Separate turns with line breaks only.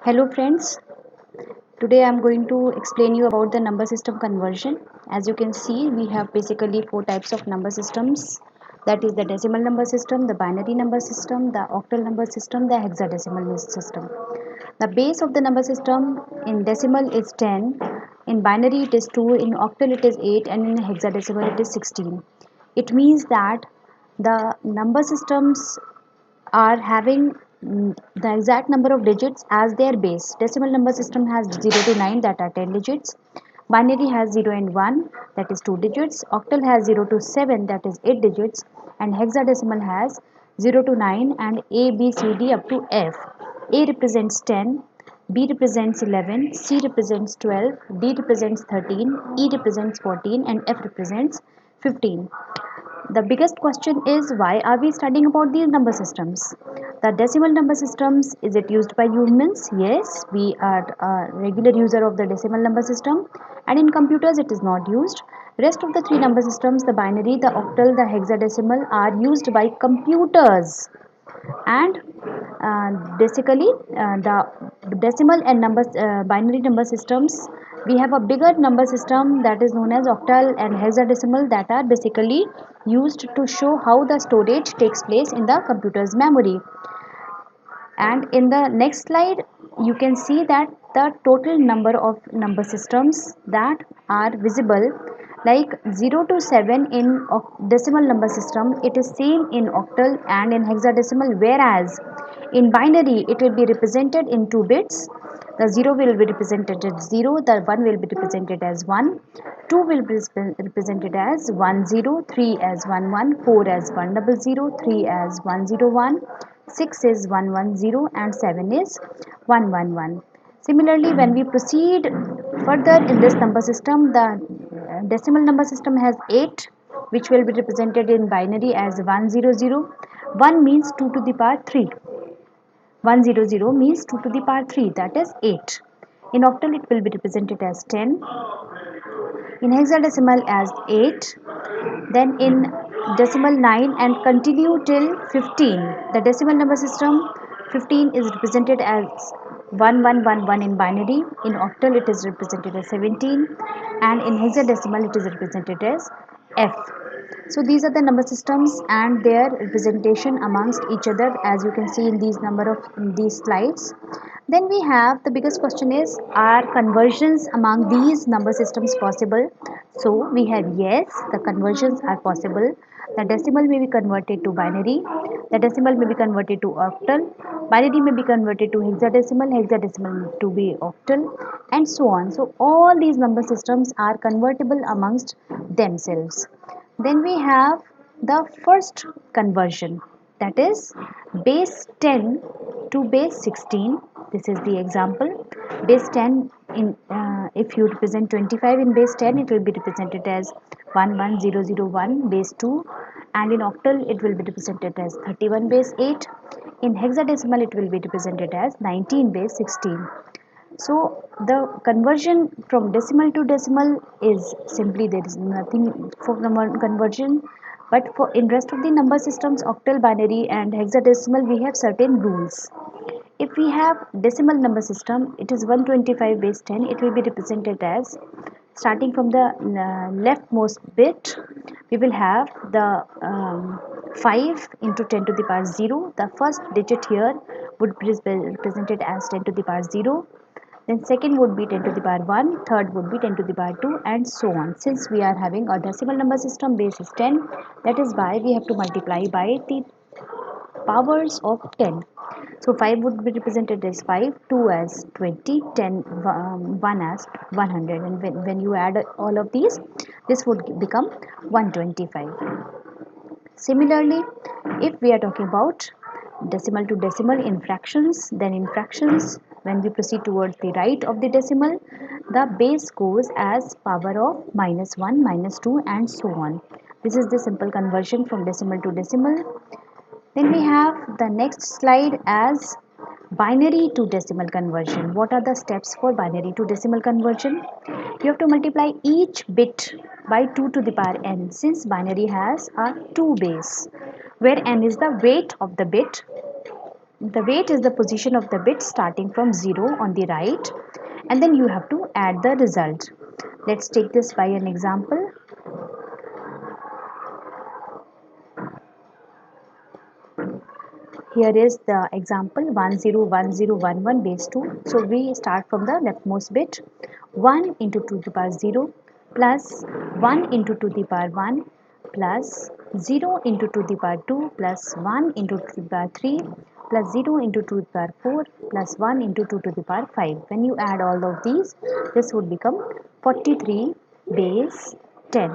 Hello friends, today I am going to explain you about the number system conversion. As you can see, we have basically four types of number systems. That is the decimal number system, the binary number system, the octal number system, the hexadecimal system. The base of the number system in decimal is 10, in binary it is 2, in octal it is 8 and in hexadecimal it is 16. It means that the number systems are having the exact number of digits as their base. Decimal number system has 0 to 9 that are 10 digits. Binary has 0 and 1 that is 2 digits. Octal has 0 to 7 that is 8 digits. And hexadecimal has 0 to 9 and A, B, C, D up to F. A represents 10, B represents 11, C represents 12, D represents 13, E represents 14 and F represents 15. The biggest question is, why are we studying about these number systems? The decimal number systems, is it used by humans? Yes, we are a regular user of the decimal number system, and in computers it is not used. Rest of the three number systems, the binary, the octal, the hexadecimal, are used by computers. And basically the decimal and binary number systems, we have a bigger number system that is known as octal and hexadecimal, that are basically used to show how the storage takes place in the computer's memory. And in the next slide you can see that the total number of number systems that are visible, like 0 to 7 in decimal number system, it is same in octal and in hexadecimal, whereas in binary it will be represented in 2 bits. The 0 will be represented as 0, the 1 will be represented as 1, 2 will be represented as 1 0, 3 as 1 1, 4 as 1 0 0, 3 as 1 0 1, 6 is 1 1 0 and 7 is 1 1 1. Similarly, when we proceed further in this number system, the decimal number system has 8, which will be represented in binary as 1 0 0. 1 means 2 to the power 3. 100 means 2 to the power 3, that is 8. In octal it will be represented as 10, in hexadecimal as 8, then in decimal 9 and continue till 15. The decimal number system, 15 is represented as 1111 in binary, in octal it is represented as 17 and in hexadecimal it is represented as F. So these are the number systems and their representation amongst each other, as you can see in these number of in these slides. Then we have the biggest question is, are conversions among these number systems possible? So we have yes, the conversions are possible. The decimal may be converted to binary, the decimal may be converted to octal, binary may be converted to hexadecimal, hexadecimal to be octal, and so on. So all these number systems are convertible amongst themselves. Then we have the first conversion, that is base 10 to base 16. This is the example. Base 10, in if you represent 25 in base 10, it will be represented as 11001 base 2, and in octal it will be represented as 31 base 8. In hexadecimal it will be represented as 19 base 16. So the conversion from decimal to decimal is simply, there is nothing for conversion, but for in rest of the number systems, octal, binary and hexadecimal, we have certain rules. If we have decimal number system, it is 125 base 10, it will be represented as, starting from the leftmost bit, we will have the 5 into 10 to the power 0. The first digit here would be represented as 10 to the power 0, then second would be 10 to the power 1, third would be 10 to the power 2 and so on. Since we are having a decimal number system, base is 10, that is why we have to multiply by the powers of 10. So 5 would be represented as 5, 2 as 20, 10, 1 as 100, and when you add all of these, this would become 125. Similarly, if we are talking about decimal to decimal in fractions, then in fractions, when we proceed towards the right of the decimal, the base goes as power of -1, -2 and so on. This is the simple conversion from decimal to decimal. Then we have the next slide as binary to decimal conversion. What are the steps for binary to decimal conversion? You have to multiply each bit by 2 to the power n, since binary has a 2 base, where n is the weight of the bit. The weight is the position of the bit starting from 0 on the right, and then you have to add the result. Let's take this by an example. Here is the example 101011 base 2. So we start from the leftmost bit. 1 into 2 to the power 0 plus 1 into 2 to the power 1 plus 0 into 2 to the power 2 plus 1 into 2 to the power 3 plus 0 into 2 to the power 4 plus 1 into 2 to the power 5. When you add all of these, this would become 43 base 10.